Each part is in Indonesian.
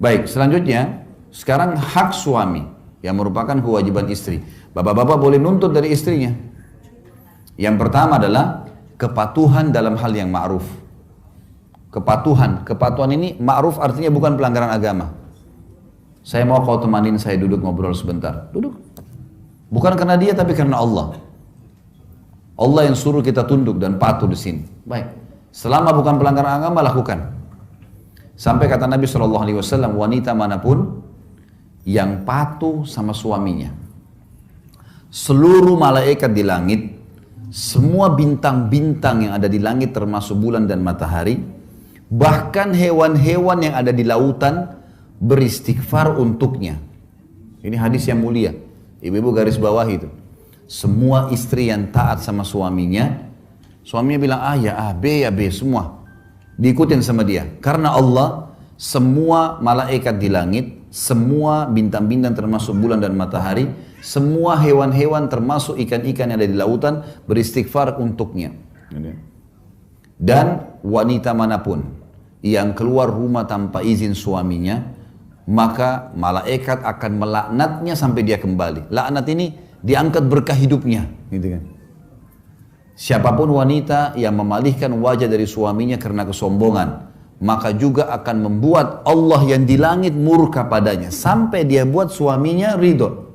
Baik, selanjutnya, sekarang hak suami yang merupakan kewajiban istri. Bapak-bapak boleh nuntut dari istrinya. Yang pertama adalah kepatuhan dalam hal yang ma'ruf. Kepatuhan ini ma'ruf artinya bukan pelanggaran agama. Saya mau kau temanin saya duduk ngobrol sebentar. Duduk. Bukan karena dia tapi karena Allah. Allah yang suruh kita tunduk dan patuh di sini. Baik. Selama bukan pelanggaran agama, lakukan. Sampai kata Nabi SAW, wanita manapun yang patuh sama suaminya, seluruh malaikat di langit, semua bintang-bintang yang ada di langit termasuk bulan dan matahari, bahkan hewan-hewan yang ada di lautan beristighfar untuknya. Ini hadis yang mulia. Ibu-ibu garis bawah itu. Semua istri yang taat sama suaminya bilang A ya A, B ya B, semua diikutin sama dia. Karena Allah, semua malaikat di langit, semua bintang-bintang termasuk bulan dan matahari, semua hewan-hewan termasuk ikan-ikan yang ada di lautan beristighfar untuknya. Dan wanita manapun yang keluar rumah tanpa izin suaminya, maka malaikat akan melaknatnya sampai dia kembali. Laknat ini diangkat berkah hidupnya, gitu kan. Siapapun wanita yang memalihkan wajah dari suaminya karena kesombongan, maka juga akan membuat Allah yang di langit murka padanya sampai dia buat suaminya ridho.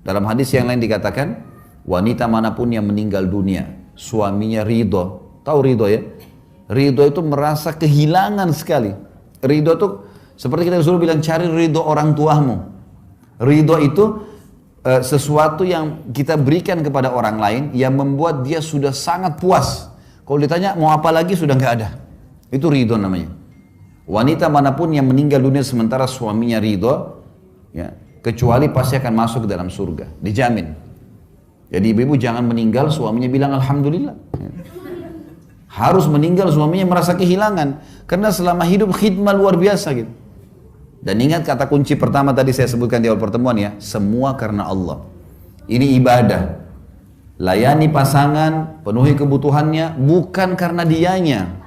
Dalam hadis yang lain dikatakan, wanita manapun yang meninggal dunia, suaminya ridho. Tahu ridho ya? Ridho itu merasa kehilangan sekali. Ridho itu seperti kita disuruh bilang, cari ridho orang tuamu. Ridho itu sesuatu yang kita berikan kepada orang lain yang membuat dia sudah sangat puas. Kalau ditanya mau apa lagi sudah nggak ada. Itu ridho namanya. Wanita manapun yang meninggal dunia sementara suaminya ridho, ya, kecuali pasti akan masuk ke dalam surga, dijamin. Jadi ibu-ibu jangan meninggal suaminya bilang alhamdulillah. Ya. Harus meninggal suaminya merasa kehilangan, karena selama hidup khidmah luar biasa gitu. Dan ingat kata kunci pertama tadi saya sebutkan di awal pertemuan ya, semua karena Allah. Ini ibadah. Layani pasangan, penuhi kebutuhannya, bukan karena dianya.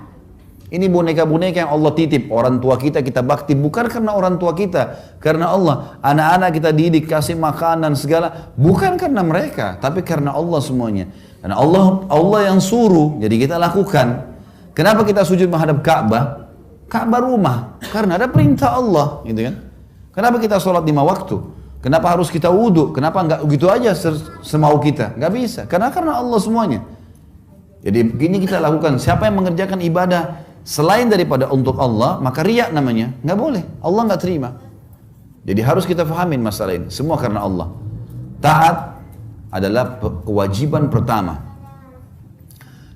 Ini boneka-boneka yang Allah titip. Orang tua kita bakti, bukan karena orang tua kita, karena Allah. Anak-anak kita didik, kasih makanan segala, bukan karena mereka, tapi karena Allah semuanya. Karena Allah yang suruh, jadi kita lakukan. Kenapa kita sujud menghadap Ka'bah? Ka'bah rumah, karena ada perintah Allah, gitu kan? Kenapa kita sholat 5 waktu? Kenapa harus kita wudhu? Kenapa nggak gitu aja semau kita? Nggak bisa, karena Allah semuanya. Jadi begini kita lakukan. Siapa yang mengerjakan ibadah selain daripada untuk Allah, maka riya namanya, nggak boleh. Allah nggak terima. Jadi harus kita fahamin masalah ini. Semua karena Allah. Taat adalah kewajiban pertama.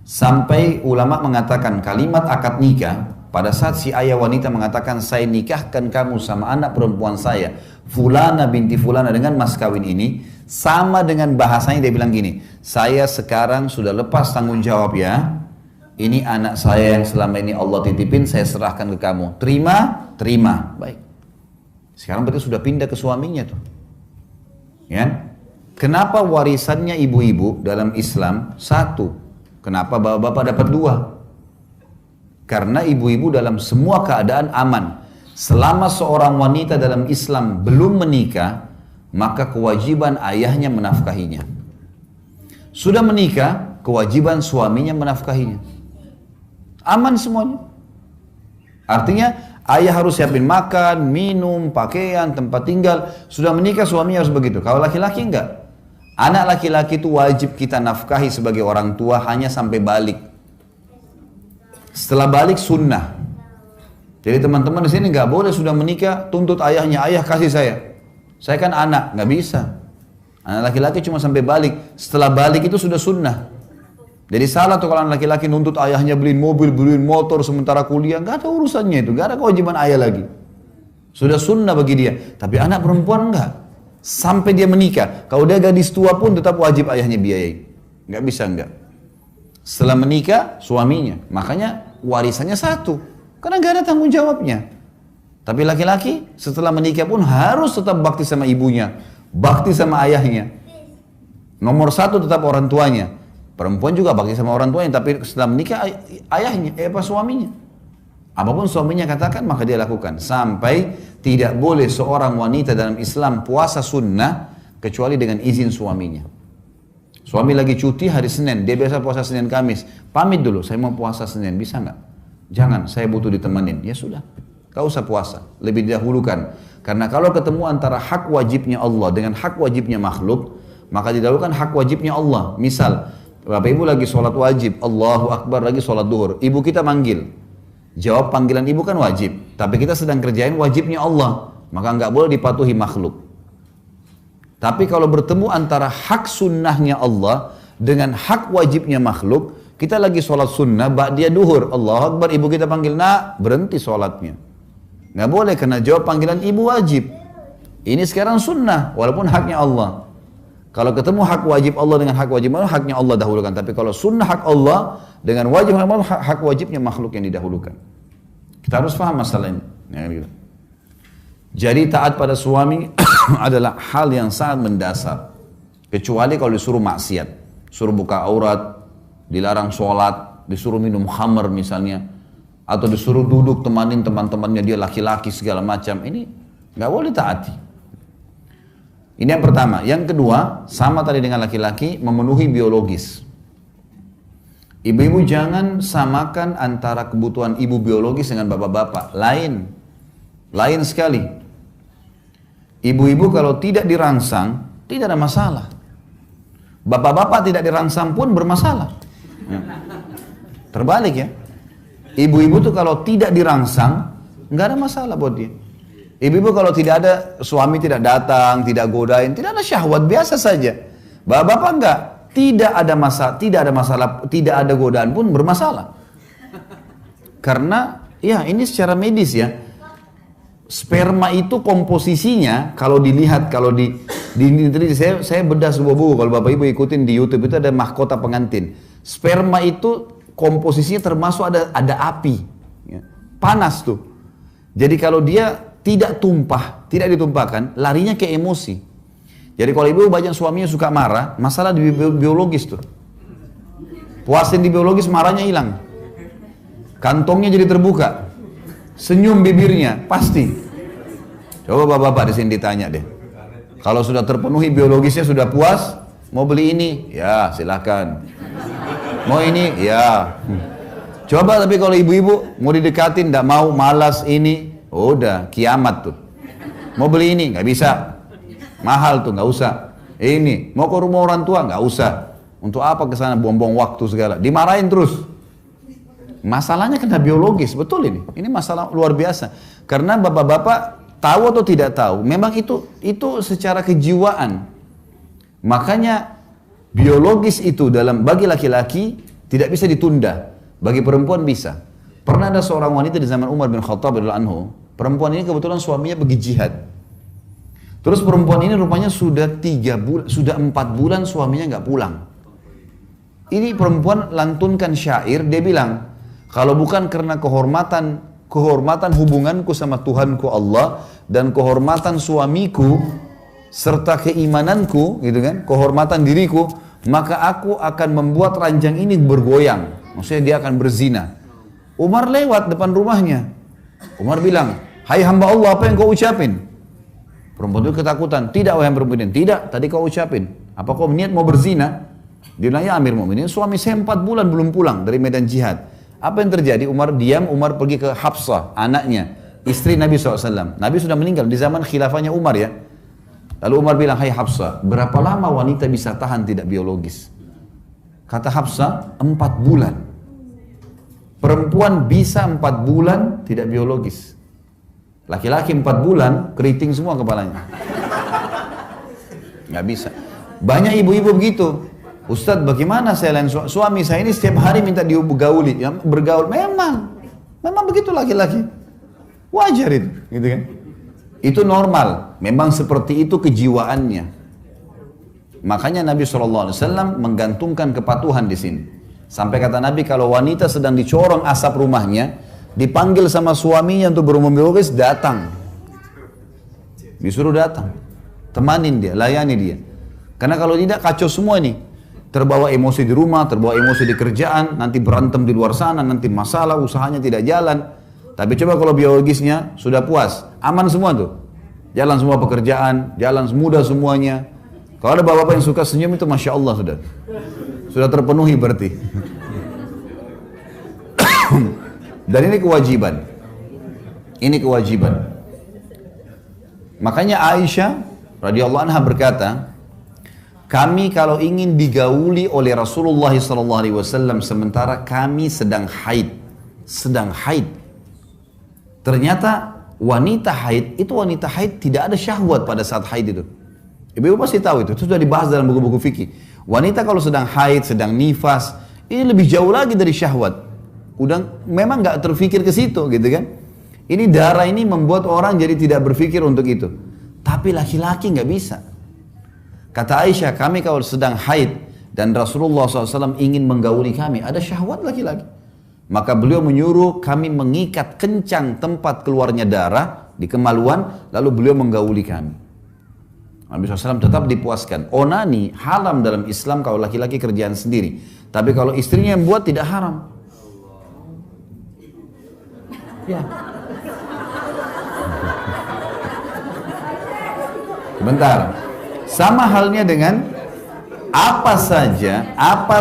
Sampai ulama mengatakan kalimat akad nikah. Pada saat si ayah wanita mengatakan, saya nikahkan kamu sama anak perempuan saya, Fulana binti Fulana, dengan mas kawin ini, sama dengan bahasanya dia bilang gini, saya sekarang sudah lepas tanggung jawab ya, ini anak saya yang selama ini Allah titipin, saya serahkan ke kamu. Terima? Terima. Baik. Sekarang berarti sudah pindah ke suaminya tuh. Ya? Kenapa warisannya ibu-ibu dalam Islam satu? Kenapa bapak-bapak dapat 2? Karena ibu-ibu dalam semua keadaan aman. Selama seorang wanita dalam Islam belum menikah, maka kewajiban ayahnya menafkahinya. Sudah menikah, kewajiban suaminya menafkahinya. Aman semuanya. Artinya ayah harus siapin makan, minum, pakaian, tempat tinggal. Sudah menikah suaminya harus begitu. Kalau laki-laki enggak. Anak laki-laki itu wajib kita nafkahi sebagai orang tua hanya sampai balik. Setelah balik sunnah. Jadi teman-teman di sini nggak boleh sudah menikah tuntut ayahnya, ayah kasih saya kan anak, nggak bisa. Anak laki-laki cuma sampai balik. Setelah balik itu sudah sunnah. Jadi salah tuh kalau anak laki-laki nuntut ayahnya beliin mobil, beliin motor sementara kuliah, nggak ada urusannya itu, nggak ada kewajiban ayah lagi. Sudah sunnah bagi dia. Tapi anak perempuan nggak. Sampai dia menikah. Kalau dia gadis tua pun tetap wajib ayahnya biayai. Nggak bisa nggak. Setelah menikah suaminya, makanya warisannya satu, karena gak ada tanggung jawabnya. Tapi laki-laki setelah menikah pun harus tetap bakti sama ibunya, bakti sama ayahnya. Nomor 1 tetap orang tuanya. Perempuan juga bakti sama orang tuanya, tapi setelah menikah ayahnya, suaminya. Apapun suaminya katakan maka dia lakukan. Sampai tidak boleh seorang wanita dalam Islam puasa sunnah kecuali dengan izin suaminya. Suami lagi cuti hari Senin, dia biasa puasa Senin Kamis. Pamit dulu, saya mau puasa Senin, bisa nggak? Jangan, saya butuh ditemenin. Ya sudah, gak usah puasa, lebih didahulukan. Karena kalau ketemu antara hak wajibnya Allah dengan hak wajibnya makhluk, maka didahulukan hak wajibnya Allah. Misal, Bapak Ibu lagi sholat wajib, Allahu Akbar lagi sholat duhur, ibu kita manggil. Jawab panggilan ibu kan wajib, tapi kita sedang kerjain wajibnya Allah, maka nggak boleh dipatuhi makhluk. Tapi kalau bertemu antara hak sunnahnya Allah dengan hak wajibnya makhluk, kita lagi sholat sunnah, ba'diyah duhur, Allahu Akbar, ibu kita panggil, nak, berhenti sholatnya. Nggak boleh, karena jawab panggilan ibu wajib. Ini sekarang sunnah, walaupun haknya Allah. Kalau ketemu hak wajib Allah dengan hak wajib Allah, haknya Allah dahulukan. Tapi kalau sunnah hak Allah dengan wajib Allah, hak wajibnya makhluk yang didahulukan. Kita harus paham masalah ini. Jadi taat pada suami adalah hal yang sangat mendasar. Kecuali kalau disuruh maksiat. Suruh buka aurat, dilarang sholat, disuruh minum khamar misalnya. Atau disuruh duduk temanin teman-temannya dia laki-laki segala macam. Ini nggak boleh taati. Ini yang pertama. Yang kedua, sama tadi dengan laki-laki, memenuhi biologis. Ibu-ibu jangan samakan antara kebutuhan ibu biologis dengan bapak-bapak. Lain sekali. Ibu-ibu kalau tidak dirangsang, tidak ada masalah. Bapak-bapak tidak dirangsang pun bermasalah. Terbalik ya. Ibu-ibu tuh kalau tidak dirangsang, nggak ada masalah buat dia. Ibu-ibu kalau tidak ada, suami tidak datang, tidak godain, tidak ada syahwat, biasa saja. Bapak-bapak enggak, tidak ada masalah, tidak ada godaan pun bermasalah. Karena, ya ini secara medis ya, sperma itu komposisinya, kalau dilihat, kalau saya bedah sebuah buku, kalau Bapak Ibu ikutin di YouTube, itu ada mahkota pengantin. Sperma itu komposisinya termasuk ada api, ya. Panas tuh. Jadi kalau dia tidak tumpah, tidak ditumpahkan, larinya ke emosi. Jadi kalau ibu banyak suaminya suka marah, masalah di biologis tuh. Puasin di biologis, marahnya hilang. Kantongnya jadi terbuka. Senyum bibirnya, pasti. Coba bapak-bapak di sini ditanya deh. Kalau sudah terpenuhi biologisnya, sudah puas, mau beli ini? Ya, silakan. Mau ini? Ya. Coba tapi kalau ibu-ibu mau didekatin, tidak mau, malas ini, udah kiamat tuh. Mau beli ini nggak bisa, mahal tuh, nggak usah. Ini mau ke rumah orang tua nggak usah. Untuk apa ke sana buang-buang waktu segala? Dimarahin terus. Masalahnya kena biologis, betul ini. Ini masalah luar biasa. Karena bapak-bapak tahu atau tidak tahu, memang itu secara kejiwaan. Makanya biologis itu bagi laki-laki tidak bisa ditunda, bagi perempuan bisa. Pernah ada seorang wanita di zaman Umar bin Khattab radhiyallahu anhu. Perempuan ini kebetulan suaminya pergi jihad. Terus perempuan ini rupanya sudah 4 bulan suaminya nggak pulang. Ini perempuan lantunkan syair, dia bilang, kalau bukan karena kehormatan hubunganku sama Tuhanku Allah dan kehormatan suamiku serta keimananku, gitu kan, kehormatan diriku, maka aku akan membuat ranjang ini bergoyang. Maksudnya dia akan berzina. Umar lewat depan rumahnya. Umar bilang, hai hamba Allah, apa yang kau ucapin? Perempuan itu ketakutan. Tidak wahai perempuan, tidak, tadi kau ucapin. Apa kau niat mau berzina? Dia bilang, ya Amir Mu'minin, suami saya 4 bulan belum pulang dari medan jihad. Apa yang terjadi? Umar diam, Umar pergi ke Hafsah, anaknya, istri Nabi SAW. Nabi sudah meninggal di zaman khilafahnya Umar ya. Lalu Umar bilang, hai Hafsah, berapa lama wanita bisa tahan tidak biologis? Kata Hafsah, 4 bulan. Perempuan bisa 4 bulan tidak biologis. Laki-laki 4 bulan, keriting semua kepalanya. Nggak bisa. Banyak ibu-ibu begitu. Ustadz, bagaimana saya lain suami saya ini setiap hari minta digauli, ya, bergaul. Memang begitu laki-laki. Wajar itu, gitu kan? Itu normal. Memang seperti itu kejiwaannya. Makanya Nabi SAW menggantungkan kepatuhan di sini. Sampai kata Nabi, kalau wanita sedang dicorong asap rumahnya, dipanggil sama suaminya untuk berhubungan biologis, datang. Disuruh datang. Temanin dia, layani dia. Karena kalau tidak, kacau semua ini. Terbawa emosi di rumah, terbawa emosi di kerjaan, nanti berantem di luar sana, nanti masalah, usahanya tidak jalan. Tapi coba kalau biologisnya sudah puas, aman semua tuh. Jalan semua pekerjaan, jalan mudah semuanya. Kalau ada bapak-bapak yang suka senyum itu Masya Allah sudah. Sudah terpenuhi berarti. Dan ini kewajiban. Ini kewajiban. Makanya Aisyah radhiyallahu anha berkata, kami kalau ingin digauli oleh Rasulullah SAW sementara kami sedang haid. Ternyata wanita haid, itu wanita haid tidak ada syahwat pada saat haid itu. Ibu-ibu pasti tahu itu sudah dibahas dalam buku-buku fikih. Wanita kalau sedang haid, sedang nifas, ini lebih jauh lagi dari syahwat. Udah memang nggak terfikir ke situ gitu kan. Ini darah ini membuat orang jadi tidak berpikir untuk itu. Tapi laki-laki nggak bisa. Kata Aisyah, kami kalau sedang haid dan Rasulullah SAW ingin menggauli kami, ada syahwat laki-laki. Maka beliau menyuruh kami mengikat kencang tempat keluarnya darah di kemaluan, lalu beliau menggauli kami. Nabi SAW tetap dipuaskan. Onani haram dalam Islam kalau laki-laki kerjaan sendiri. Tapi kalau istrinya yang buat tidak haram. Ya. Bentar. Sama halnya dengan apa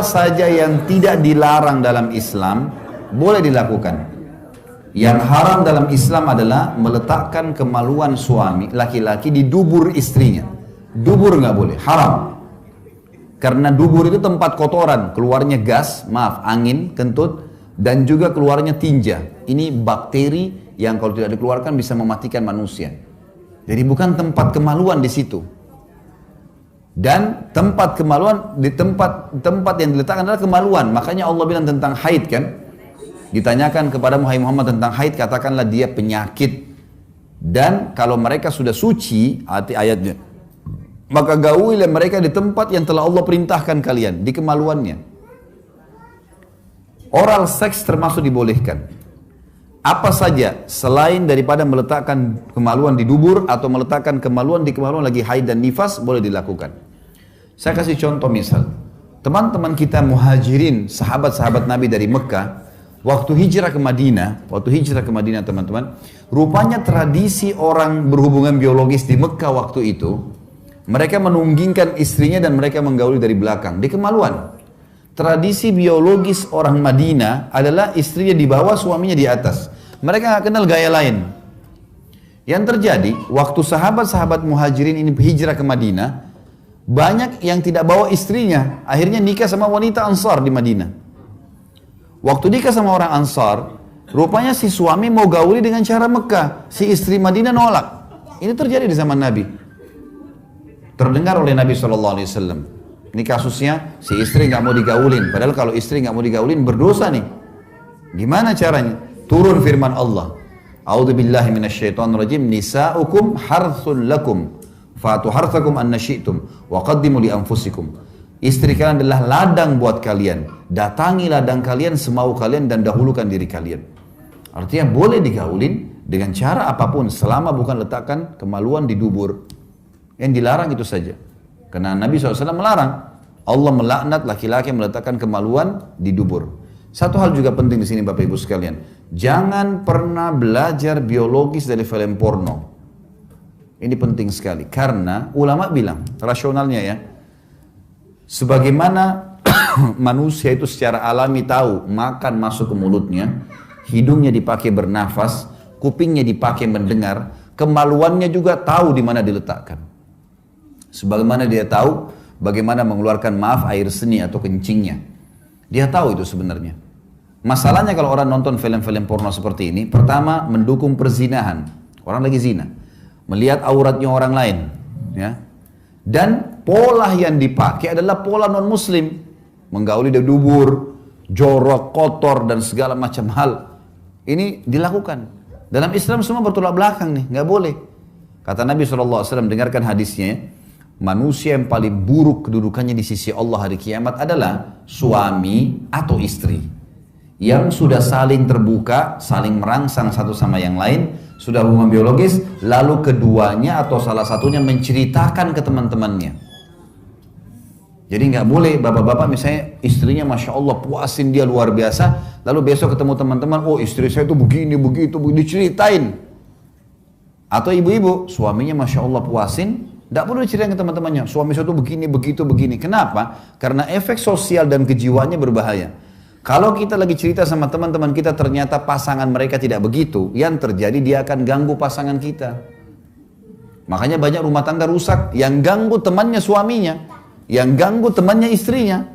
saja yang tidak dilarang dalam Islam boleh dilakukan. Yang haram dalam Islam adalah meletakkan kemaluan suami laki-laki di dubur istrinya. Dubur nggak boleh, haram. Karena dubur itu tempat kotoran, keluarnya gas, angin, kentut, dan juga keluarnya tinja. Ini bakteri yang kalau tidak dikeluarkan bisa mematikan manusia. Jadi bukan tempat kemaluan di situ. Dan tempat kemaluan di tempat yang diletakkan adalah kemaluan. Makanya Allah bilang tentang haid kan. Ditanyakan kepada Muhammad tentang haid, katakanlah dia penyakit. Dan kalau mereka sudah suci, arti ayatnya, maka gaulilah mereka di tempat yang telah Allah perintahkan kalian, di kemaluannya. Oral seks termasuk dibolehkan. Apa saja selain daripada meletakkan kemaluan di dubur atau meletakkan kemaluan di kemaluan lagi haid dan nifas boleh dilakukan. Saya kasih contoh misal, teman-teman kita muhajirin, sahabat-sahabat Nabi dari Mekah, waktu hijrah ke Madinah teman-teman, rupanya tradisi orang berhubungan biologis di Mekah waktu itu, mereka menunggingkan istrinya dan mereka menggauli dari belakang, di kemaluan. Tradisi biologis orang Madinah adalah istrinya di bawah, suaminya di atas. Mereka nggak kenal gaya lain. Yang terjadi, waktu sahabat-sahabat muhajirin ini hijrah ke Madinah, banyak yang tidak bawa istrinya, akhirnya nikah sama wanita Ansar di Madinah. Waktu nikah sama orang Ansar, rupanya si suami mau gauli dengan cara Mekah, si istri Madinah nolak. Ini terjadi di zaman Nabi. Terdengar oleh Nabi SAW. Ini kasusnya, si istri nggak mau digaulin. Padahal kalau istri nggak mau digaulin berdosa nih. Gimana caranya? Turun firman Allah. A'udzubillahi minasyaitonirrajim. Nisa'ukum harthun lakum. Fatu harthakum anna syi'tum. Wa qaddimu li anfusikum. Istri kalian adalah ladang buat kalian. Datangi ladang kalian semau kalian dan dahulukan diri kalian. Artinya boleh digaulin dengan cara apapun selama bukan letakkan kemaluan di dubur. Yang dilarang itu saja. Karena Nabi SAW melarang. Allah melaknat laki-laki yang meletakkan kemaluan di dubur. Satu hal juga penting di sini Bapak Ibu sekalian. Jangan pernah belajar biologis dari film porno. Ini penting sekali. Karena ulama bilang, rasionalnya ya, sebagaimana manusia itu secara alami tahu makan masuk ke mulutnya, hidungnya dipakai bernafas, kupingnya dipakai mendengar, kemaluannya juga tahu di mana diletakkan. Sebagaimana dia tahu bagaimana mengeluarkan air seni atau kencingnya. Dia tahu itu sebenarnya. Masalahnya kalau orang nonton film-film porno seperti ini, pertama mendukung perzinahan. Orang lagi zina. Melihat auratnya orang lain. Ya. Dan pola yang dipakai adalah pola non-muslim. Menggauli di dubur, jorok, kotor, dan segala macam hal. Ini dilakukan. Dalam Islam semua bertolak belakang nih, nggak boleh. Kata Nabi SAW, dengarkan hadisnya. Manusia yang paling buruk kedudukannya di sisi Allah hari kiamat adalah suami atau istri yang sudah saling terbuka, saling merangsang satu sama yang lain, sudah hubungan biologis, lalu keduanya atau salah satunya menceritakan ke teman-temannya. Jadi nggak boleh bapak-bapak misalnya istrinya Masya Allah puasin dia luar biasa, lalu besok ketemu teman-teman, oh istri saya tuh begini, begitu, diceritain. Atau ibu-ibu, suaminya Masya Allah puasin, nggak perlu diceritain ke teman-temannya, suami saya tuh begini, begitu, begini. Kenapa? Karena efek sosial dan kejiwaannya berbahaya. Kalau kita lagi cerita sama teman-teman kita ternyata pasangan mereka tidak begitu, yang terjadi dia akan ganggu pasangan kita. Makanya banyak rumah tangga rusak, yang ganggu temannya suaminya, yang ganggu temannya istrinya.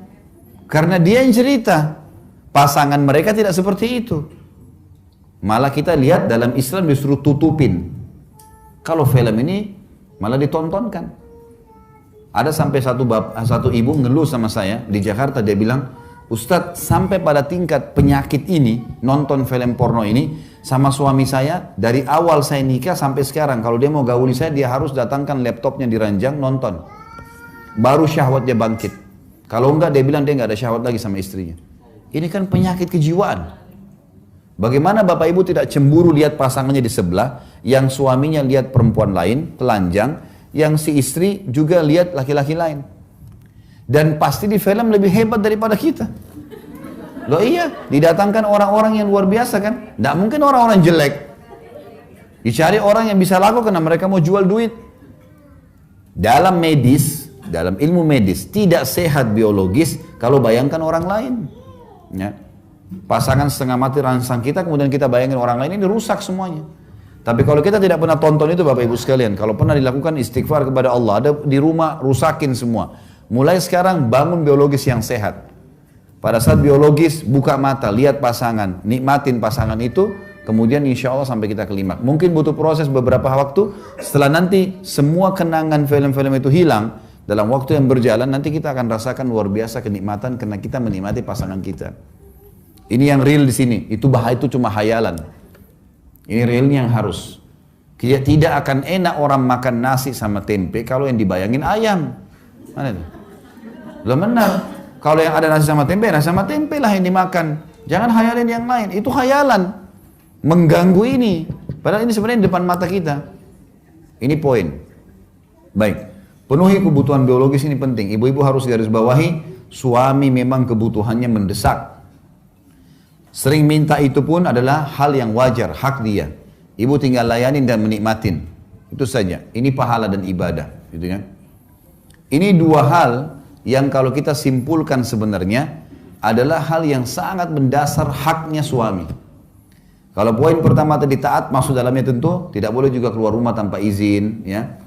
Karena dia yang cerita, pasangan mereka tidak seperti itu. Malah kita lihat dalam Islam disuruh tutupin. Kalau film ini malah ditontonkan. Ada sampai satu ibu ngeluh sama saya di Jakarta, dia bilang, Ustadz sampai pada tingkat penyakit ini, nonton film porno ini, sama suami saya, dari awal saya nikah sampai sekarang, kalau dia mau gauli saya, dia harus datangkan laptopnya di ranjang, nonton. Baru syahwat dia bangkit. Kalau enggak, dia bilang dia enggak ada syahwat lagi sama istrinya. Ini kan penyakit kejiwaan. Bagaimana bapak ibu tidak cemburu lihat pasangannya di sebelah, yang suaminya lihat perempuan lain, telanjang, yang si istri juga lihat laki-laki lain. Dan pasti di film lebih hebat daripada kita. Loh iya, didatangkan orang-orang yang luar biasa kan. Tidak mungkin orang-orang jelek. Dicari orang yang bisa laku karena mereka mau jual duit. Dalam medis, dalam ilmu medis, tidak sehat biologis kalau bayangkan orang lain. Ya. Pasangan setengah mati rangsang kita, kemudian kita bayangin orang lain, ini rusak semuanya. Tapi kalau kita tidak pernah tonton itu Bapak Ibu sekalian, kalau pernah dilakukan istighfar kepada Allah, ada di rumah rusakin semua. Mulai sekarang bangun biologis yang sehat. Pada saat biologis buka mata, lihat pasangan, nikmatin pasangan itu, kemudian insya Allah sampai kita kelimak. Mungkin butuh proses beberapa waktu, setelah nanti semua kenangan film-film itu hilang, dalam waktu yang berjalan nanti kita akan rasakan luar biasa kenikmatan karena kita menikmati pasangan kita. Ini yang real di sini, itu bahaya, itu cuma hayalan. Ini realnya yang harus. Tidak akan enak orang makan nasi sama tempe kalau yang dibayangin ayam. Mana itu? Loh benar. Kalau yang ada nasi sama tempe lah yang dimakan. Jangan hayalin yang lain. Itu hayalan. Mengganggu ini. Padahal ini sebenarnya di depan mata kita. Ini poin. Baik. Penuhi kebutuhan biologis ini penting. Ibu-ibu harus garis bawahi. Suami memang kebutuhannya mendesak. Sering minta itu pun adalah hal yang wajar. Hak dia. Ibu tinggal layanin dan menikmatin. Itu saja. Ini pahala dan ibadah. Gitu kan? Ini dua hal yang kalau kita simpulkan sebenarnya adalah hal yang sangat mendasar haknya suami. Kalau poin pertama tadi taat, masuk dalamnya tentu tidak boleh juga keluar rumah tanpa izin. Ya.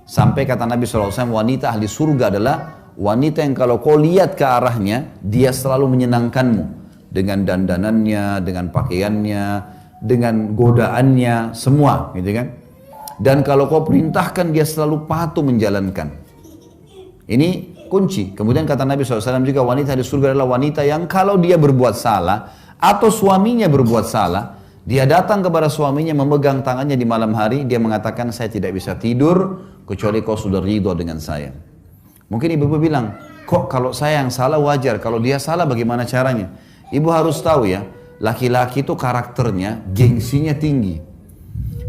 Sampai kata Nabi SAW, wanita ahli surga adalah wanita yang kalau kau lihat ke arahnya, dia selalu menyenangkanmu. Dengan dandanannya, dengan pakaiannya, dengan godaannya, semua. Gitu kan? Dan kalau kau perintahkan, dia selalu patuh menjalankan. Ini kunci. Kemudian kata Nabi SAW juga wanita di surga adalah wanita yang kalau dia berbuat salah atau suaminya berbuat salah, dia datang kepada suaminya memegang tangannya di malam hari, dia mengatakan saya tidak bisa tidur kecuali kau sudah ridho dengan saya. Mungkin ibu-ibu bilang, kok kalau saya yang salah wajar, kalau dia salah bagaimana caranya? Ibu harus tahu ya, laki-laki itu karakternya, gengsinya tinggi.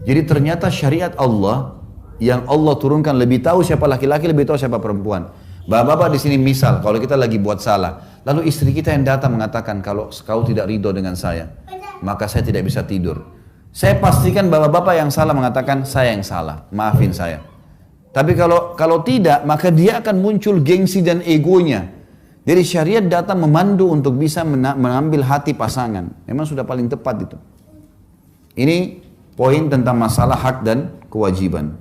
Jadi ternyata syariat Allah yang Allah turunkan lebih tahu siapa laki-laki, lebih tahu siapa perempuan. Bapak-bapak di sini misal, kalau kita lagi buat salah, lalu istri kita yang datang mengatakan kalau kau tidak ridho dengan saya, maka saya tidak bisa tidur. Saya pastikan bapak-bapak yang salah mengatakan saya yang salah, maafin saya. Tapi kalau tidak, maka dia akan muncul gengsi dan egonya. Jadi syariat datang memandu untuk bisa mengambil hati pasangan. Memang sudah paling tepat itu. Ini poin tentang masalah hak dan kewajiban.